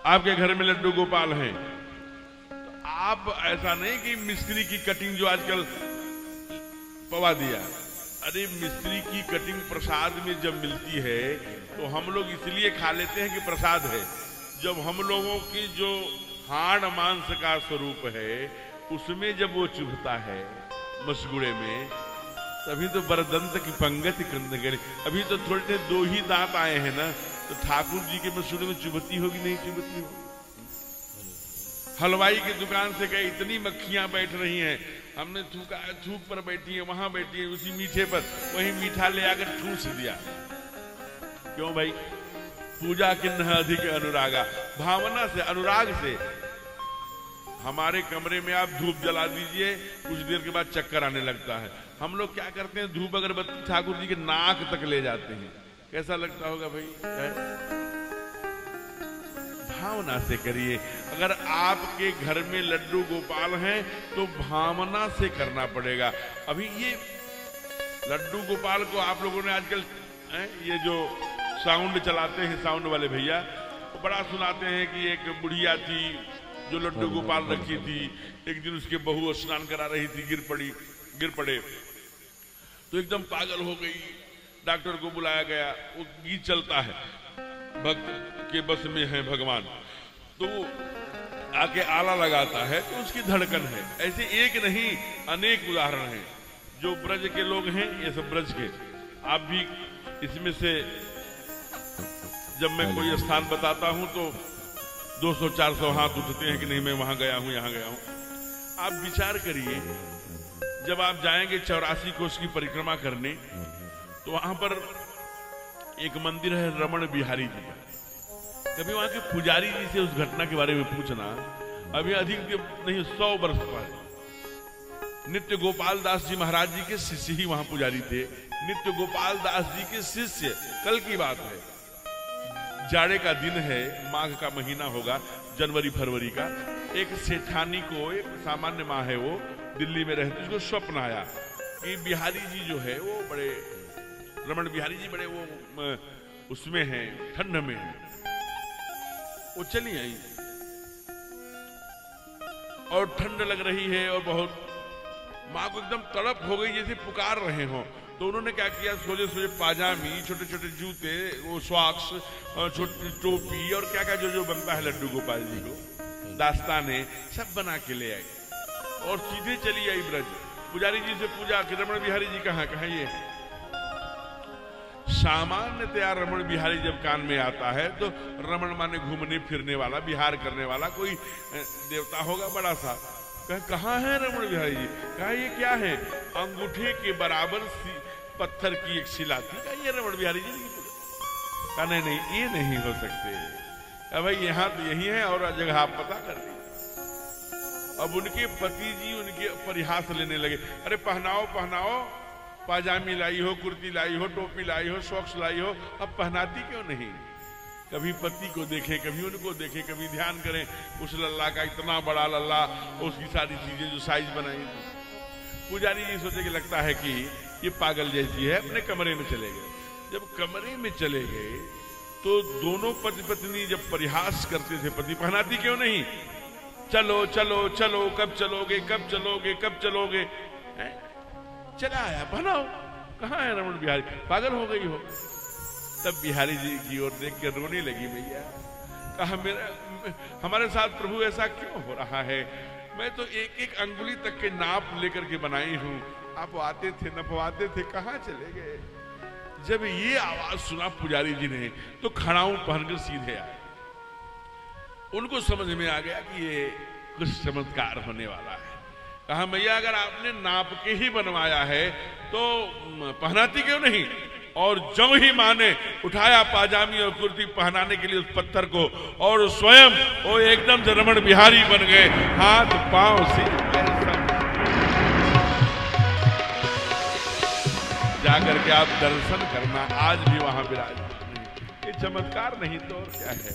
आपके घर में लड्डू गोपाल हैं, तो आप ऐसा नहीं कि मिस्त्री की कटिंग जो आजकल पवा दिया, अरे मिस्त्री की कटिंग प्रसाद में जब मिलती है तो हम लोग इसलिए खा लेते हैं कि प्रसाद है। जब हम लोगों की जो हाड़ मांस का स्वरूप है उसमें जब वो चुभता है मसगुड़े में, तभी तो बरदंत की पंगति कंद गए। अभी तो थोड़े दो ही दांत आए हैं ना, तो ठाकुर जी के मसूड़े में चुभती होगी नहीं चुभती होगी? हलवाई की दुकान से गए, इतनी मक्खियां बैठ रही हैं, हमने थूका, थूक पर बैठी है, वहां बैठी है, उसी मीठे पर वही मीठा ले आकर ठूस दिया। क्यों भाई? पूजा किन्न अधिक अनुरागा, भावना से अनुराग से। हमारे कमरे में आप धूप जला दीजिए, कुछ देर के बाद चक्कर आने लगता है। हम लोग क्या करते हैं, धूप अगरबत्ती ठाकुर जी के नाक तक ले जाते हैं। कैसा लगता होगा भाई? भावना से करिए। अगर आपके घर में लड्डू गोपाल हैं तो भावना से करना पड़ेगा। अभी ये लड्डू गोपाल को आप लोगों ने आजकल ये जो साउंड चलाते हैं, साउंड वाले भैया, तो बड़ा सुनाते हैं कि एक बुढ़िया थी जो लड्डू गोपाल रखी थी, एक दिन उसके बहू स्नान करा रही थी, गिर पड़े तो एकदम पागल हो गई। डॉक्टर को बुलाया गया। वो गीत चलता है, भक्त के बस में है भगवान, तो आके आला लगाता है तो उसकी धड़कन है। ऐसे एक नहीं अनेक उदाहरण हैं। जो ब्रज के लोग हैं, ये सब ब्रज के, आप भी इसमें से जब मैं कोई स्थान बताता हूं तो 200-400 हाथ उठते हैं कि नहीं मैं वहां गया हूं, यहां गया हूं। आप विचार करिए, जब आप जाएंगे 84 कोष की परिक्रमा करने, तो वहां पर एक मंदिर है रमण बिहारी जी का। कभी वहां के पुजारी जी से उस घटना के बारे में पूछना। अभी अधिक नहीं 100 वर्ष पहले नित्य गोपाल दास जी महाराज जी के शिष्य ही वहां पुजारी थे। नित्य गोपाल दास जी के शिष्य, कल की बात है, जाड़े का दिन है, माघ का महीना होगा, जनवरी फरवरी का। एक सेठानी को, एक सामान्य माँ है, वो दिल्ली में रहती, उसको स्वप्न आया कि बिहारी जी जो है वो बड़े, रमण बिहारी जी बड़े वो उसमें हैं, ठंड में है। वो चली आई और ठंड लग रही है और बहुत, माँ को एकदम तड़प हो गई जैसे पुकार रहे हो। तो उन्होंने क्या किया, सोजे सोजे पाजामी, छोटे छोटे जूते, वो सॉक्स, छोटी टोपी और क्या क्या जो जो बनता है लड्डू गोपाल जी को, दास्ताने सब बना के ले आई और सीधे चली आई ब्रज। पुजारी जी से पूछा कि रमण बिहारी जी कहाँ कहाँ? ये सामान्यतया रमण बिहारी जब कान में आता है तो रमण माने घूमने फिरने वाला, विहार करने वाला कोई देवता होगा बड़ा सा। कहाँ है रमण बिहारी जी? कहा ये क्या है? अंगूठे के बराबर पत्थर की एक शिला थी। कहा ये रमण बिहारी जी? कहा नहीं नहीं ये नहीं हो सकते। कहा भाई यहाँ तो यही है और जगह आप पता कर ली। अब उनके पति जी उनके परिहास लेने लगे, अरे पहनाओ पहनाओ, पाजामी लाई हो, कुर्ती लाई हो, टोपी लाई हो, सॉक्स लाई हो, अब पहनाती क्यों नहीं? कभी पति को देखें, कभी उनको देखें, कभी ध्यान करें उस लल्ला का, इतना बड़ा लल्ला, उसकी सारी चीजें जो साइज बनाई थी। पुजारी जी सोचे कि लगता है कि ये पागल जैसी है, अपने कमरे में चले गए। जब कमरे में चले गए तो दोनों पति पत्नी जब परिहास करते थे, पति पहनाती क्यों नहीं? चलो चलो चलो, कब चलोगे, कब चलोगे, कब चलोगे? चला आया, पहनाओ। कहाँ है रमण बिहारी? पागल हो गई हो? तब बिहारी जी की ओर देख कर रोने लगी मैया। कहा हमारे साथ प्रभु ऐसा क्यों हो रहा है? मैं तो एक एक अंगुली तक के नाप लेकर के बनाई हूं, आप आते थे, नपवाते थे, कहाँ चले गए? जब ये आवाज सुना पुजारी जी ने तो खड़ाऊं पहनकर सीधे आए। उनको समझ में आ गया कि ये कुछ चमत्कार होने वाला है। कहा मैया अगर आपने नाप के ही बनवाया है तो पहनाती क्यों नहीं? और जब ही माँ ने उठाया पाजामी और कुर्ती पहनाने के लिए उस पत्थर को, और स्वयं वो एकदम से रमण बिहारी बन गए, हाथ पांव से जाकर के आप दर्शन करना, आज भी वहां विराजमान। ये चमत्कार नहीं तो और क्या है?